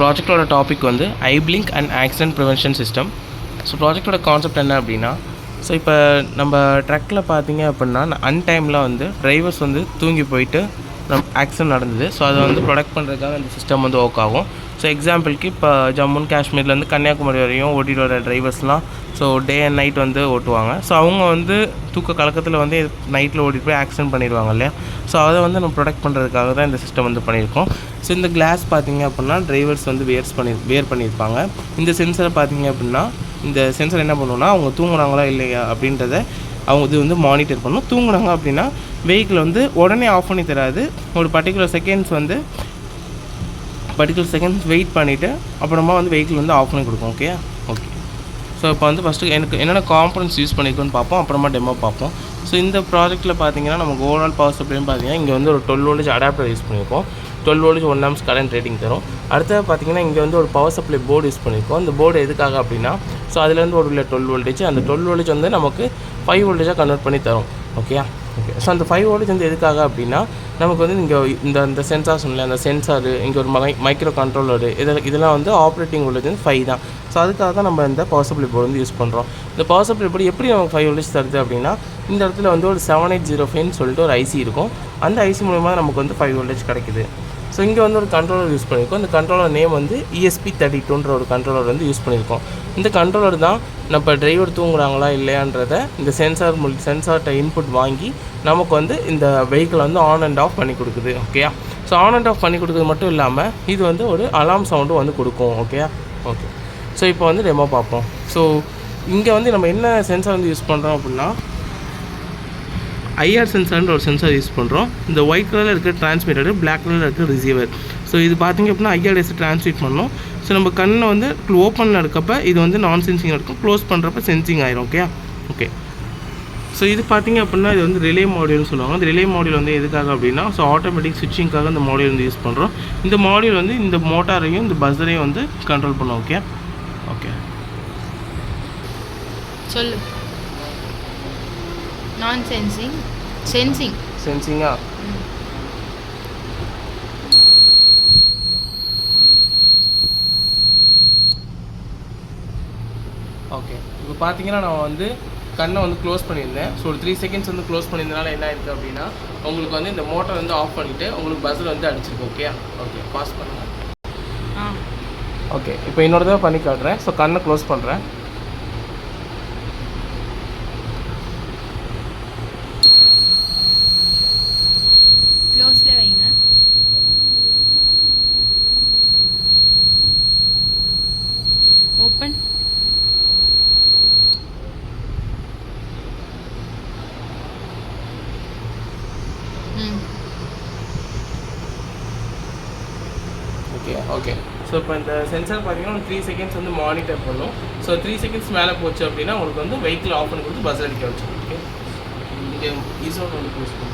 ப்ராஜெக்டோட topic வந்து eye blink and accident prevention system. So ப்ராஜெக்டோட concept என்ன அப்படின்னா, ஸோ இப்போ நம்ம ட்ரக்கில் பார்த்தீங்க அப்படின்னா அன்டைமில் வந்து டிரைவர்ஸ் வந்து தூங்கி போயிட்டு ஆக்சிடென்ட் நடந்தது. ஸோ அதை வந்து ப்ரொடெக்ட் பண்ணுறதுக்காக இந்த சிஸ்டம் வந்து ஒர்க் ஆகும். ஸோ எக்ஸாம்பிளுக்கு இப்போ ஜம்மு அண்ட் காஷ்மீர்லேருந்து கன்னியாகுமரி வரையும் ஓட்டிகிட்டு வர டிரைவர்ஸ்லாம் ஸோ டே அண்ட் நைட் வந்து ஓட்டுவாங்க. ஸோ அவங்க வந்து தூக்க கலக்கத்தில் வந்து நைட்டில் ஓட்டிகிட்டு போய் ஆக்சிடென்ட் பண்ணிடுவாங்க இல்லையா. ஸோ அதை வந்து நம்ம ப்ரொடெக்ட் பண்ணுறதுக்காக தான் இந்த சிஸ்டம் வந்து பண்ணியிருக்கோம். ஸோ இந்த கிளாஸ் பார்த்திங்க அப்படின்னா டிரைவர்ஸ் வந்து வேர் பண்ணியிருப்பாங்க. இந்த சென்சரை பார்த்திங்க அப்படின்னா இந்த சென்சர் என்ன பண்ணுவோன்னா அவங்க தூங்குறாங்களா இல்லையா அப்படின்றத அவங்க இது வந்து மானிட்டர் பண்ணணும். தூங்குறாங்க அப்படின்னா வெஹிக்கிள் வந்து உடனே ஆஃப் பண்ணி தராது. ஒரு பர்டிகுலர் செகண்ட்ஸ் வெயிட் பண்ணிவிட்டு அப்புறமா வந்து வெஹிக்கிள் வந்து ஆஃப் பண்ணி கொடுக்கும். ஓகே. ஸோ இப்போ வந்து ஃபஸ்ட்டு எனக்கு என்னென்ன காம்பனன்ட்ஸ் யூஸ் பண்ணியிருக்கோன்னு பார்ப்போம், அப்புறமா டெமோ பார்ப்போம். ஸோ இந்த ப்ராஜெக்ட்டில் பார்த்தீங்கன்னா நமக்கு ஓவரால் பவர் சப்ளைன்னு பார்த்தீங்கன்னா இங்கே வந்து ஒரு 12 வோல்டேஜ் அடாப்டர் யூஸ் பண்ணியிருக்கோம். 12 வோல்டேஜ் 1 amps கரண்ட் ரேட்டிங் தரும். அடுத்தது பார்த்தீங்கன்னா இங்கே வந்து ஒரு பவர் சப்ளை போர்டு யூஸ் பண்ணியிருக்கோம். இந்த போர்டு எதுக்காக அப்படின்னா, ஸோ அதுலேருந்து ஒரு 12 வோல்டேஜ், அந்த 12 வோல்டேஜ் வந்து நமக்கு 5 வோல்டேஜாக கன்வெர்ட் பண்ணி தரும். ஓகே. ஸோ அந்த 5 வோல்டேஜ் வந்து எதுக்காக அப்படின்னா நமக்கு வந்து இங்கே இந்த சென்சார் சொன்னல, அந்த சென்சாரு, இங்கே ஒரு மைக்ரோ கண்ட்ரோலரு, இதெல்லாம் வந்து ஆப்ரேட்டிங் வோல்டேஜ் வந்து 5 தான். ஸோ அதுக்காக தான் நம்ம இந்த பவர் சப்ளை போர்டு வந்து யூஸ் பண்ணுறோம். இந்த பவர் சப்ளை போர்டு எப்படி நமக்கு 5 வோல்டேஜ் தருது அப்படின்னா, இந்த இடத்துல வந்து ஒரு 7805 சொல்லிட்டு ஒரு ஐசி இருக்கும். அந்த ஐசி மூலமாக நமக்கு வந்து 5 வோல்டேஜ் கிடைக்குது. ஸோ இங்கே வந்து ஒரு கண்ட்ரோலர் யூஸ் பண்ணியிருக்கோம். இந்த கண்ட்ரோலர் நேம் வந்து ESP32ன்ற ஒரு கண்ட்ரோலர் வந்து யூஸ் பண்ணியிருக்கோம். இந்த கண்ட்ரோலர் தான் நம்ம டிரைவர் தூங்குறாங்களா இல்லையான்றதை இந்த சென்சார்கிட்ட இன்புட் வாங்கி நமக்கு வந்து இந்த வெஹிக்கிளை வந்து ஆன் அண்ட் ஆஃப் பண்ணி கொடுக்குது. Okay. So on and half பண்ணி கொடுக்குறது மட்டும் இல்லாமல் இது வந்து ஒரு அலாம் சவுண்டும் வந்து கொடுக்கும். ஓகே. ஸோ இப்போ வந்து டெமோ பார்ப்போம். ஸோ இங்கே வந்து நம்ம என்ன சென்சார் வந்து யூஸ் பண்ணுறோம் அப்படின்னா IR சென்சார்ன்ற ஒரு சென்சார் யூஸ் பண்ணுறோம். இந்த ஒயிட் கலரில் இருக்கிற டிரான்ஸ்மிட்டர், பிளாக் கலரில் இருக்கிற ரிசீவர். ஸோ இது பார்த்திங்க அப்படின்னா IRS டிரான்ஸ்மிட் பண்ணணும். ஸோ நம்ம கண்ணை வந்து ஓப்பனில் இருக்கப்போ இது வந்து நான் சென்சிங் இருக்கும், க்ளோஸ் பண்ணுறப்ப சென்சிங் ஆயிரும். ஓகே. ஸோ இது பார்த்திங்க அப்படின்னா இது வந்து ரிலே மாடியூல்னு சொல்லுவாங்க. இந்த ரிலே மாடியூல் வந்து எதுக்காக அப்படின்னா, ஸோ ஆட்டோமேட்டிக் ஸ்விட்சிங்காக இந்த மாடியூல் வந்து யூஸ் பண்ணுறோம். இந்த மாடியூல் வந்து இந்த மோட்டாரையும் இந்த பஸ்ஸரையும் வந்து கண்ட்ரோல் பண்ணும். ஓகே. சொல்லு. நான் சென்சிங்கா? ஓகே. இப்போ பார்த்தீங்கன்னா நான் வந்து கண்ணை வந்து க்ளோஸ் பண்ணியிருந்தேன். ஸோ ஒரு 3 செகண்ட்ஸ் வந்து க்ளோஸ் பண்ணியிருந்தனால என்ன ஆயிருக்கு அப்படின்னா உங்களுக்கு வந்து இந்த மோட்டர் வந்து ஆஃப் பண்ணிவிட்டு உங்களுக்கு பஸ்ஸில் வந்து அடிச்சிருக்கு. ஓகே. பாஸ் பண்ணுங்கள். ஓகே. இப்போ இன்னொரு தடவை பண்ணி காட்டுறேன். ஸோ கண்ணை க்ளோஸ் பண்ணுறேன். க்ளோஸ்ல வைங்க. ஓப்பன். ஓகே. ஸோ இப்போ இந்த சென்சார் பார்த்தீங்கன்னா ஒரு 3 செகண்ட்ஸ் வந்து மானிட்டர் பண்ணும். ஸோ 3 செகண்ட்ஸ் மேலே போச்சு அப்படின்னா உங்களுக்கு வந்து வெஹிக்கிள் ஆஃப் பண்ணி கொடுத்து பஸ் அடிக்க வச்சு. ஓகே. இங்கே ஈஸோட வந்து யூஸ் பண்ணுவோம்.